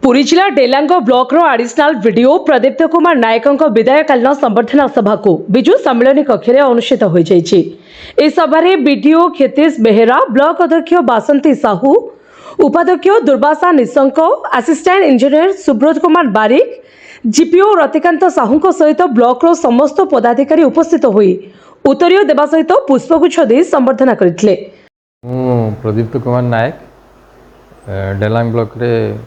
पुरी जिला डेलांग ब्लॉक रो additional video प्रदीप्त कुमार नायक विदायकालीन संबर्धना सभा को विजु सम्मेलन कक्ष में अनुष्ठित हो जाइछि। इस सभा रे बीडीओ खेतीश बेहेरा, ब्लॉक अध्यक्ष बासंती साहू, उपाध्यक्ष दुर्वासा निशंक, असिस्टेंट इंजीनियर सुब्रत कुमार बारिक, जीपीओ रतिकांत साहू सहित ब्लॉक रो समस्त पदाधिकारी उपस्थित होई उत्तरीय देवा सहित पुष्पगुच्छ दे संबर्धना करथिले। प्रदीप्त कुमार नायक डेलांग ब्लॉक रे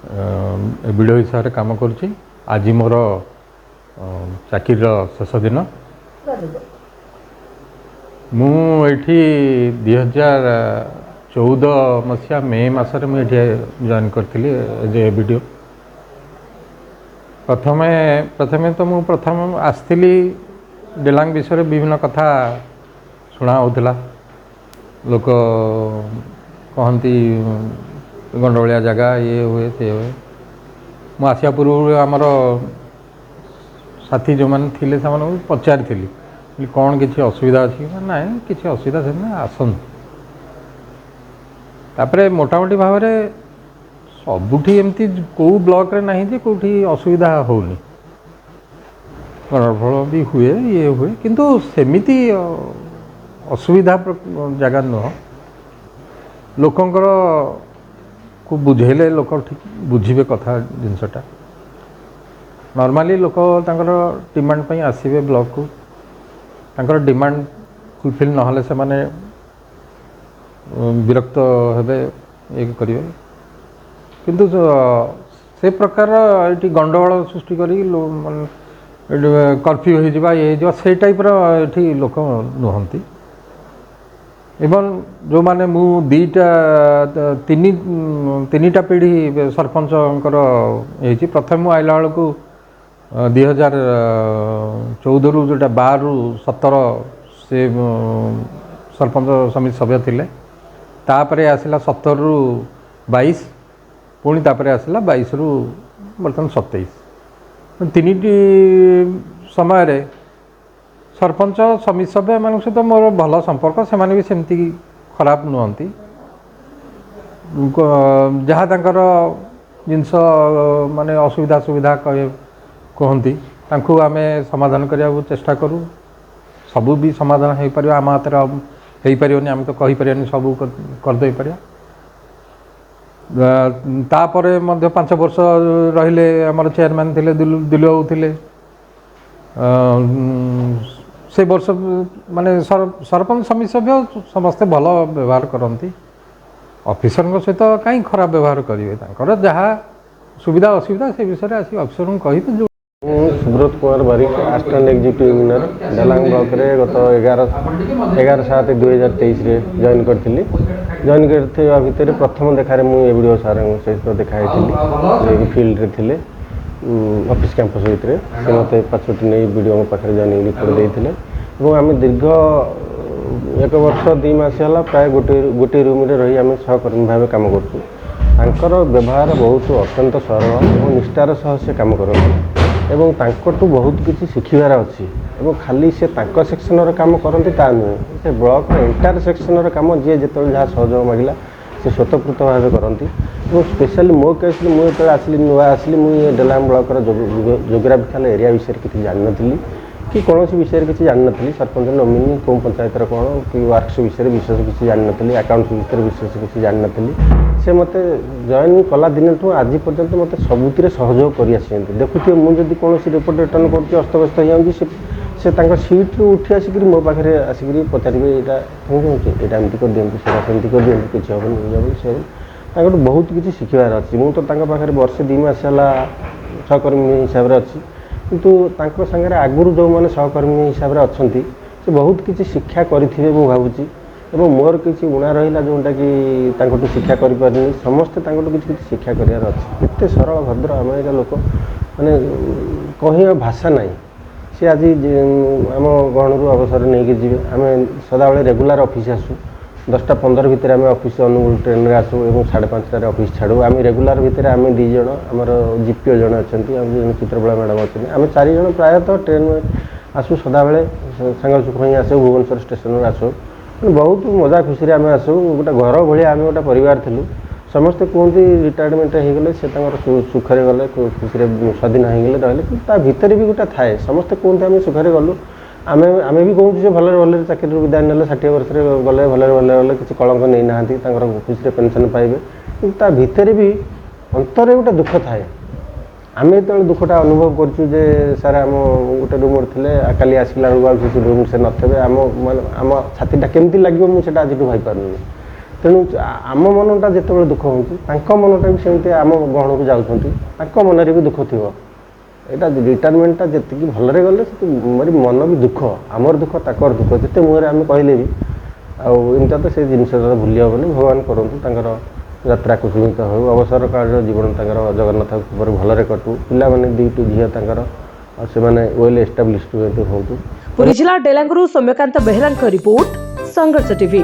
वीडियो हिसाब से कम करुँची। आज मोर चाकरी शेष दिन। मुझे 2014 मसीहा मे मसरे मुझे जॉइन करी एज ए वीडियो। प्रथमे तो मु प्रथम आसली डेलांग विषय विभिन्न कथा शुणा होता। लोक कहती गंडोलिया जगह ये हुए ते हुए। मु आसिया पूर्व आमर साथी जो मैंने थे से पचारि कौन किसी असुविधा अच्छी ना, किसी असुविधा से आसन। तापरे मोटामोटी भाव में सबुठी एमती कौ ब्लॉक रे नहीं जे कौटी असुविधा होनी। गणफल भी हुए ये हुए किंतु सेमिति असुविधा जगह नुह। लोकंकर को बुझेले लोक ठीक बुझे कथा जिनसटा। नॉर्मली लोक तांकर डिमांड पई आसीबे ब्लॉक को, तांकर डिमांड फुलफिल नहले से माने विरक्त हेबे एक करिवे। किंतु से प्रकार ये गंडगोल सृष्टि करी कर्फ्यू हो जावा ये से टाइप री लोक नुहंती। इवन जो माने मु तीन पीढ़ी सरपंचकर ये प्रथम मु आइला बेलू 2014 रु जोटा 12 रु 17 से सरपंच समिति सभ्य थिले। तापरे आसला 17 रु 22, पुणी तापरे आसला 22 रु बर्तमान 27। तीन समय रे सरपंच समिति सभ्य मान सहित मोर भल संपर्क, से भी सेमती खराब नुहंती। जहाँ तांकर जिनस माने असुविधा सुविधा कहती तांकु आमे समाधान करने चेष्टा करूँ। सबू भी समाधान हो पार आम हाथ हो पारनी, आम तो कही पारे सब करदे पार। तापर 5 वर्ष रहिले आमर चेयरमैन थिले दिल्ली बाबू थिले। से वर्ष माने सरपंच समिति सभ्य समस्ते भल व्यवहार करती। ऑफिसर सहित कहीं खराब व्यवहार करेंगे, जहाँ सुविधा असुविधा से विषय में आसी ऑफिसर को कही। जो Subrata Kumar Barik, assistant executive engineer Delang block रे गत 11/7/2023 रे जॉइन करथिली। जॉइन करथिबा भितर प्रथम देखारे मु वीडियो सार सहित देखाई फील्ड रे थिले ऑफिस कैंपस भितर। से मत पाछोटी नहीं वीडियो मो पाखे जॉइनिंग रिपोर्ट देते। आम दीर्घ 1 वर्ष 2 मास है प्राय गोटे रूम रे रही आम सहकर्मी भाव काम कर। व्यवहार बहुत अत्यंत सरल और निष्ठार सह से काम करते। बहुत किसी शिखिबार अच्छी। खाली से सेक्शन काम करती ता नुहे, से ब्लॉक एंटायर सेक्शन काम जी जो जहाँ सहयोग मांगला से स्वतःपूत भाव करती। स्पेशली मो केस मुझे आसली नुआ आसली मुझे डेलांग ब्लॉक जोग्राफिकल एरिया विषय किसी जानी कि कौन विषय किसी जानी। सरपंच नोमिनी कौन पंचायत कौन कि वर्कस विषय विशेष किसी जानी, अकाउंट्स विषय विशेष किसी जानी। से मत जॉइन कला दिन ठूँ आज पर्यंत मत सबुति सहयोग कर देखुए। मुझे कौन रिपोर्ट रिटर्न कर अस्तव्यस्त हो से सीट्रु उठी आसिक मो पाखे आसिक पचारे यहाँ एमती कर दिखाँ सेमती कर दिखाँ किसी हेनी से बहुत किसी शिखबार अच्छी। मुझे तो पाखे वर्षे 2 मास है सहकर्मी हिसाब से अच्छी। किंतु सागर आगुरी जो मैंने सहकर्मी हिसाब से अच्छा से बहुत किसी शिक्षा करेंगे मुझे भावुँ। और मोर किसी उणा रहा जोटा कि शिक्षा करें समस्ते किसी शिक्षा करार अच्छे। एत सरल भद्र आम यहाँ लोक मैंने कह भाषा ना। सी आज आम गहणु अवसर नहीं कि जी आम सदाबे रेगुलर ऑफिस आसू 10टा 15 भितर आम ऑफिस अनुगुल ट्रेन रे आसू और 5:30 ऑफिस छाड़ू। आम रेगुलर भितर आम 2 जन आमर जीपीओ जन अच्छा चित्रबला मैडम अच्छे आम 4 जन प्रायतः ट्रेन में आसू सदाबे सांग सुख ही आसू भुवनेश्वर स्टेशन आसू बहुत मजा खुशी आम आसू। गोटे घर भाया आम गोटे परिवार थिलु ସମସ୍ତେ କୁହନ୍ତି ରିଟାୟାରମେଣ୍ଟ ହେଇଗଲେ ସେ ତାଙ୍କର ସୁଖରେ ଗଲେ ଖୁସିରେ ସ୍ୱାଧୀନ ହେଇଗଲେ ରହିଲେ, କିନ୍ତୁ ତା ଭିତରେ ବି ଗୋଟେ ଥାଏ। ସମସ୍ତେ କୁହନ୍ତି ଆମେ ସୁଖରେ ଗଲୁ, ଆମେ ବି କହୁଛୁ ଯେ ଭଲରେ ଭଲରେ ଚାକିରିରୁ ବିଦାୟ ନେଲେ, 60 ବର୍ଷରେ ଗଲେ ଭଲରେ ଭଲରେ ଗଲେ, କିଛି କଳଙ୍କ ନେଇନାହାନ୍ତି, ତାଙ୍କର ଖୁସିରେ ପେନସନ୍ ପାଇବେ, କିନ୍ତୁ ତା ଭିତରେ ବି ଅନ୍ତରରେ ଗୋଟେ ଦୁଃଖ ଥାଏ। ଆମେ ଯେତେବେଳେ ଦୁଃଖଟା ଅନୁଭବ କରୁଛୁ ଯେ ସାର୍ ଆମ ଗୋଟେ ରୁମ୍ରେ ଥିଲେ, କାଲି ଆସିଲା ବେଳକୁ ଆଉ କିଛି ରୁମ୍ ସେ ନଥିବେ, ଆମ ଛାତିଟା କେମିତି ଲାଗିବ ମୁଁ ସେଇଟା ଆଜିଠୁ ଭାବିପାରୁନି। ତେଣୁ ଆମ ମନଟା ଯେତେବେଳେ ଦୁଃଖ ହେଉଛି, ତାଙ୍କ ମନଟା ବି ସେମିତି ଆମ ଗହଣକୁ ଯାଉଛନ୍ତି, ତାଙ୍କ ମନରେ ବି ଦୁଃଖ ଥିବ। ଏଇଟା ରିଟାୟାରମେଣ୍ଟଟା ଯେତିକି ଭଲରେ ଗଲେ ସେତିକି ମନ ବି ଦୁଃଖ, ଆମର ଦୁଃଖ ତାଙ୍କର ଦୁଃଖ, ଯେତେ ମୁହଁରେ ଆମେ କହିଲେ ବି ଆଉ ଏମିତିଆ ତ ସେ ଜିନିଷଟା ଭୁଲି ହେବନି। ଭଗବାନ କରନ୍ତୁ ତାଙ୍କର ଯାତ୍ରା କୁସୁମିତ ହେଉ, ଅବସର କାଳର ଜୀବନ ତାଙ୍କର ଜଗନ୍ନାଥ ଉପରେ ଭଲରେ କଟୁ, ପିଲାମାନେ 2ଟି ଝିଅ ତାଙ୍କର ସେମାନେ ୱେଲ୍ ଏଷ୍ଟାବ୍ଲିଶ୍ଡ ହୁଅନ୍ତୁ। ପୁରୀ ଜିଲ୍ଲା ଡେଲାଙ୍ଗରୁ ସୌମ୍ୟକାନ୍ତ ବେହେରାଙ୍କ ରିପୋର୍ଟ, ସଂଘର୍ଷ ଟିଭି।